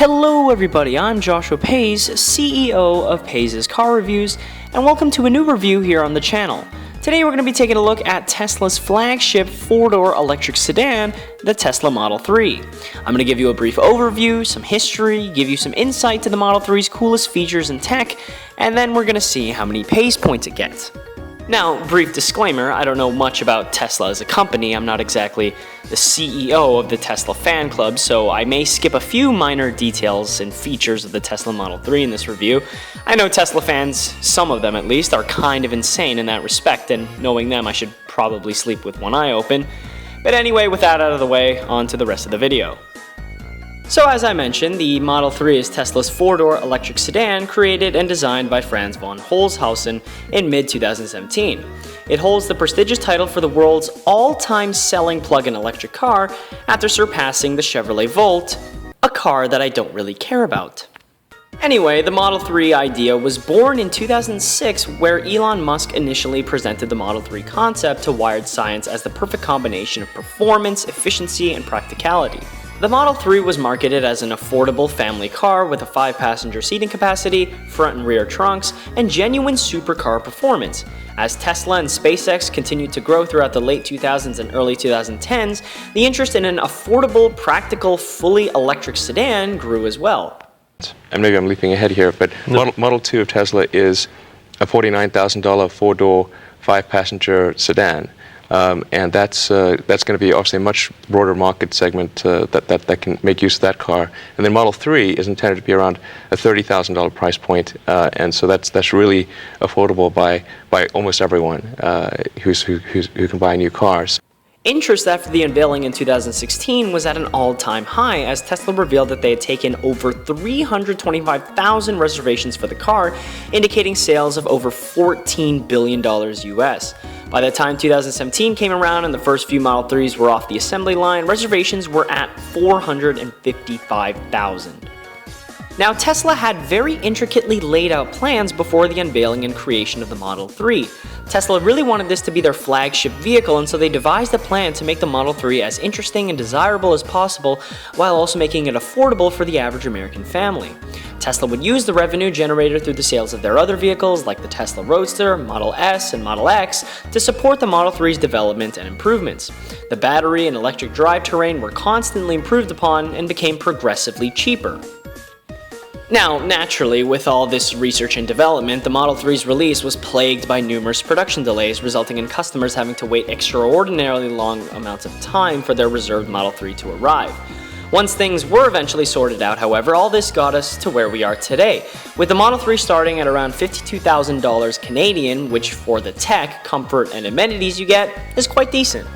Hello everybody, I'm Joshua Pays, CEO of Pays' Car Reviews, and welcome to a new review here on the channel. Today we're going to be taking a look at Tesla's flagship four-door electric sedan, the Tesla Model 3. I'm going to give you a brief overview, some history, give you some insight to the Model 3's coolest features and tech, and then we're going to see how many Pays points it gets. Now, brief disclaimer, I don't know much about Tesla as a company. I'm not exactly the CEO of the Tesla fan club, so I may skip a few minor details and features of the Tesla Model 3 in this review. I know Tesla fans, some of them at least, are kind of insane in that respect, and knowing them, I should probably sleep with one eye open. But anyway, with that out of the way, on to the rest of the video. So as I mentioned, the Model 3 is Tesla's four-door electric sedan created and designed by Franz von Holzhausen in mid-2017. It holds the prestigious title for the world's all-time selling plug-in electric car after surpassing the Chevrolet Volt, a car that I don't really care about. Anyway, the Model 3 idea was born in 2006 where Elon Musk initially presented the Model 3 concept to Wired Science as the perfect combination of performance, efficiency, and practicality. The Model 3 was marketed as an affordable family car with a 5-passenger seating capacity, front and rear trunks, and genuine supercar performance. As Tesla and SpaceX continued to grow throughout the late 2000s and early 2010s, the interest in an affordable, practical, fully electric sedan grew as well. And maybe I'm leaping ahead here, but Model 2 of Tesla is a $49,000 four-door, 5-passenger sedan. And that's going to be obviously a much broader market segment that can make use of that car. And then Model 3 is intended to be around a $30,000 price point, and so that's really affordable by almost everyone who can buy new cars. Interest after the unveiling in 2016 was at an all-time high as Tesla revealed that they had taken over 325,000 reservations for the car, indicating sales of over $14 billion US. By the time 2017 came around and the first few Model 3s were off the assembly line, reservations were at 455,000. Now, Tesla had very intricately laid out plans before the unveiling and creation of the Model 3. Tesla really wanted this to be their flagship vehicle, and so they devised a plan to make the Model 3 as interesting and desirable as possible while also making it affordable for the average American family. Tesla would use the revenue generated through the sales of their other vehicles like the Tesla Roadster, Model S, and Model X to support the Model 3's development and improvements. The battery and electric drivetrain were constantly improved upon and became progressively cheaper. Now, naturally, with all this research and development, the Model 3's release was plagued by numerous production delays, resulting in customers having to wait extraordinarily long amounts of time for their reserved Model 3 to arrive. Once things were eventually sorted out, however, all this got us to where we are today, with the Model 3 starting at around $52,000 Canadian, which for the tech, comfort, and amenities you get is quite decent.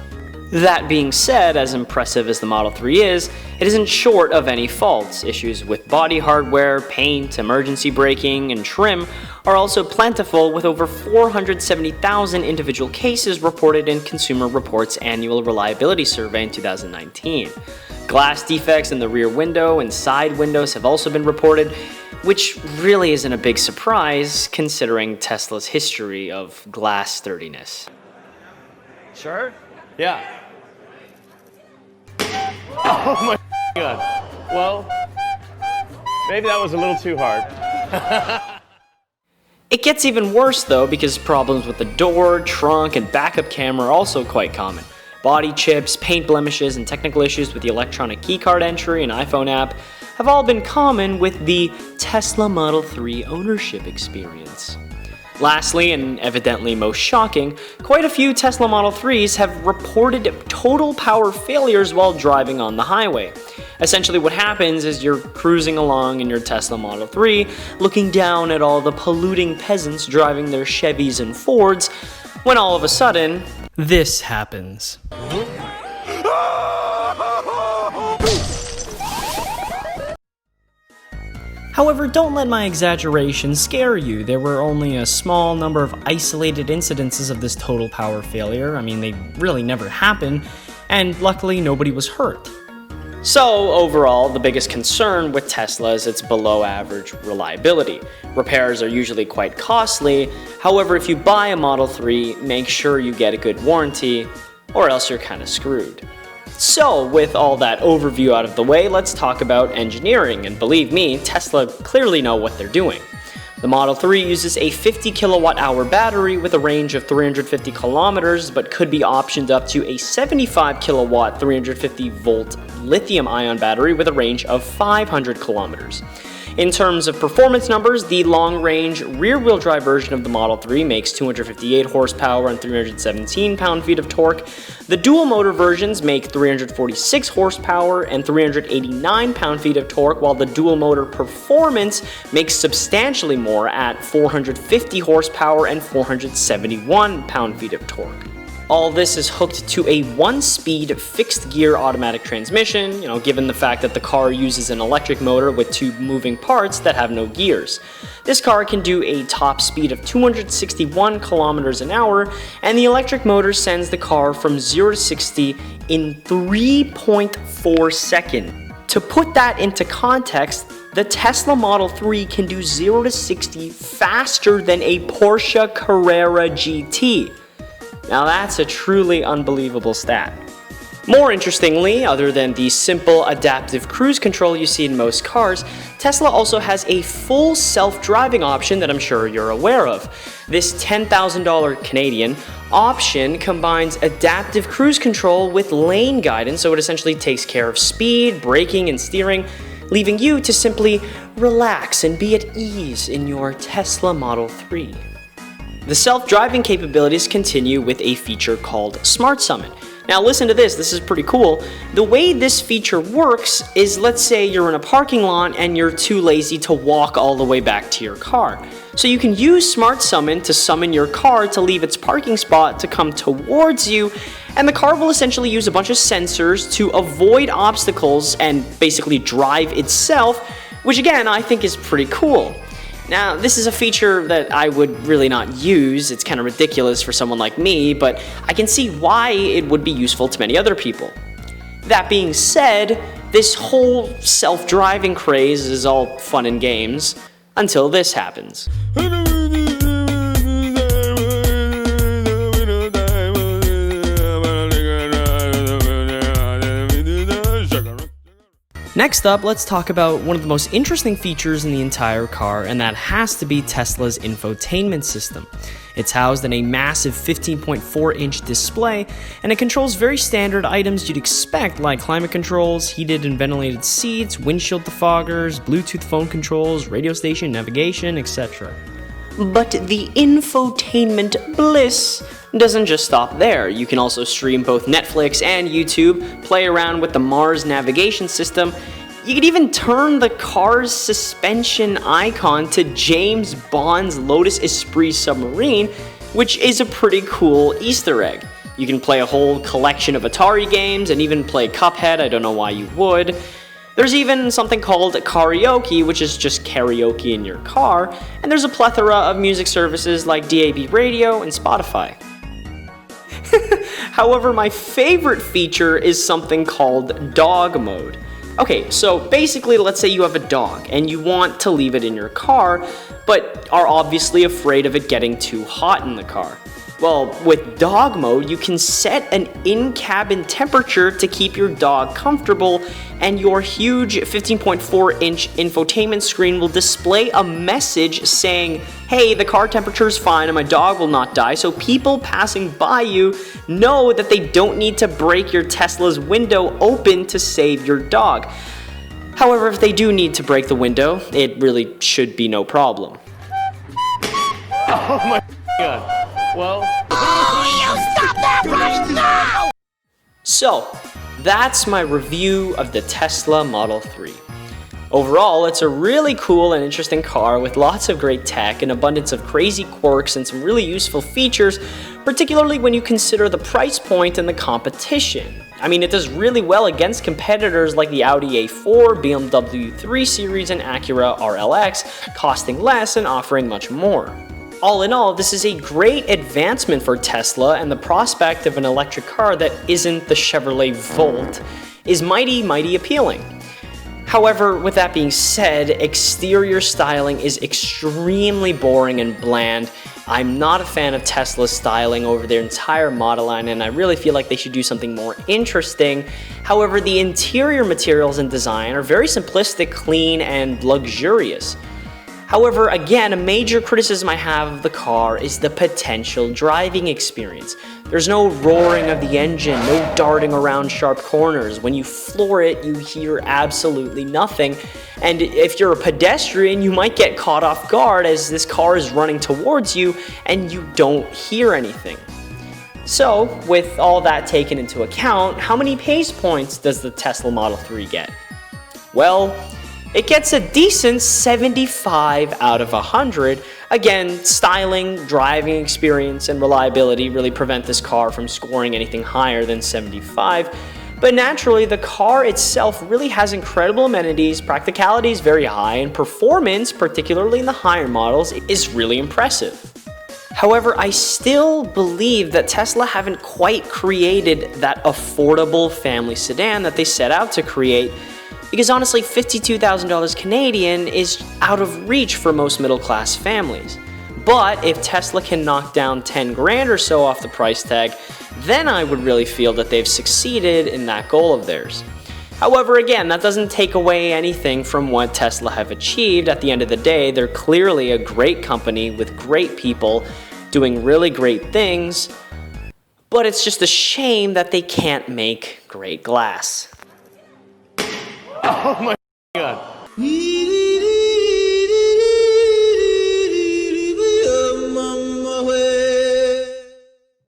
That being said, as impressive as the Model 3 is, it isn't short of any faults. Issues with body hardware, paint, emergency braking, and trim are also plentiful, with over 470,000 individual cases reported in Consumer Reports' annual reliability survey in 2019. Glass defects in the rear window and side windows have also been reported, which really isn't a big surprise considering Tesla's history of glass sturdiness. Sure? Yeah. Oh my God. Well, maybe that was a little too hard. It gets even worse though, because problems with the door, trunk, and backup camera are also quite common. Body chips, paint blemishes, and technical issues with the electronic keycard entry and iPhone app have all been common with the Tesla Model 3 ownership experience. Lastly, and evidently most shocking, quite a few Tesla Model 3s have reported total power failures while driving on the highway. Essentially what happens is you're cruising along in your Tesla Model 3, looking down at all the polluting peasants driving their Chevys and Fords, when all of a sudden, this happens. However, don't let my exaggeration scare you. There were only a small number of isolated incidences of this total power failure. I mean, they really never happen, and luckily nobody was hurt. So overall, the biggest concern with Tesla is its below average reliability. Repairs are usually quite costly. However, if you buy a Model 3, make sure you get a good warranty, or else you're kinda screwed. So, with all that overview out of the way, let's talk about engineering, and believe me, Tesla clearly know what they're doing. The Model 3 uses a 50 kilowatt-hour battery with a range of 350 kilometers, but could be optioned up to a 75 kilowatt, 350 volt lithium-ion battery with a range of 500 kilometers. In terms of performance numbers, the long-range rear-wheel drive version of the Model 3 makes 258 horsepower and 317 pound-feet of torque. The dual-motor versions make 346 horsepower and 389 pound-feet of torque, while the dual-motor performance makes substantially more at 450 horsepower and 471 pound-feet of torque. All this is hooked to a 1-speed fixed-gear automatic transmission, given the fact that the car uses an electric motor with 2 moving parts that have no gears. This car can do a top speed of 261 kilometers an hour, and the electric motor sends the car from 0 to 60 in 3.4 seconds. To put that into context, the Tesla Model 3 can do 0 to 60 faster than a Porsche Carrera GT. Now that's a truly unbelievable stat. More interestingly, other than the simple adaptive cruise control you see in most cars, Tesla also has a full self-driving option that I'm sure you're aware of. This $10,000 Canadian option combines adaptive cruise control with lane guidance, so it essentially takes care of speed, braking, and steering, leaving you to simply relax and be at ease in your Tesla Model 3. The self-driving capabilities continue with a feature called Smart Summon. Now listen to this is pretty cool. The way this feature works is, let's say you're in a parking lot and you're too lazy to walk all the way back to your car. So you can use Smart Summon to summon your car to leave its parking spot to come towards you, and the car will essentially use a bunch of sensors to avoid obstacles and basically drive itself, which again I think is pretty cool. Now, this is a feature that I would really not use. It's kind of ridiculous for someone like me, but I can see why it would be useful to many other people. That being said, this whole self-driving craze is all fun and games until this happens. Next up, let's talk about one of the most interesting features in the entire car, and that has to be Tesla's infotainment system. It's housed in a massive 15.4-inch display, and it controls very standard items you'd expect, like climate controls, heated and ventilated seats, windshield defoggers, Bluetooth phone controls, radio station, navigation, etc. But the infotainment bliss doesn't just stop there. You can also stream both Netflix and YouTube, play around with the Mars navigation system. You could even turn the car's suspension icon to James Bond's Lotus Esprit submarine, which is a pretty cool Easter egg. You can play a whole collection of Atari games and even play Cuphead. I don't know why you would. There's even something called karaoke, which is just karaoke in your car, and there's a plethora of music services like DAB Radio and Spotify. However, my favorite feature is something called dog mode. Okay, so basically, let's say you have a dog and you want to leave it in your car, but are obviously afraid of it getting too hot in the car. Well, with dog mode, you can set an in-cabin temperature to keep your dog comfortable, and your huge 15.4-inch infotainment screen will display a message saying, hey, the car temperature is fine and my dog will not die, so people passing by you know that they don't need to break your Tesla's window open to save your dog. However, if they do need to break the window, it really should be no problem. Oh my God. Well, Stop that right now! So, that's my review of the Tesla Model 3. Overall, it's a really cool and interesting car with lots of great tech, an abundance of crazy quirks, and some really useful features, particularly when you consider the price point and the competition. I mean, it does really well against competitors like the Audi A4, BMW 3 Series, and Acura RLX, costing less and offering much more. All in all, this is a great advancement for Tesla, and the prospect of an electric car that isn't the Chevrolet Volt is mighty appealing. However, with that being said, exterior styling is extremely boring and bland, I'm not a fan of Tesla's styling over their entire model line, and I really feel like they should do something more interesting. However, the interior materials and design are very simplistic, clean, and luxurious. However, again, a major criticism I have of the car is the potential driving experience. There's no roaring of the engine, no darting around sharp corners. When you floor it, you hear absolutely nothing. And if you're a pedestrian, you might get caught off guard as this car is running towards you and you don't hear anything. So, with all that taken into account, how many pace points does the Tesla Model 3 get? Well, it gets a decent 75 out of 100. Again, styling, driving experience, and reliability really prevent this car from scoring anything higher than 75. But naturally, the car itself really has incredible amenities, practicality is very high, and performance, particularly in the higher models, is really impressive. However, I still believe that Tesla haven't quite created that affordable family sedan that they set out to create, because honestly, $52,000 Canadian is out of reach for most middle-class families. But if Tesla can knock down 10 grand or so off the price tag, then I would really feel that they've succeeded in that goal of theirs. However, again, that doesn't take away anything from what Tesla have achieved. At the end of the day, they're clearly a great company with great people doing really great things, but it's just a shame that they can't make great glass. Oh my God.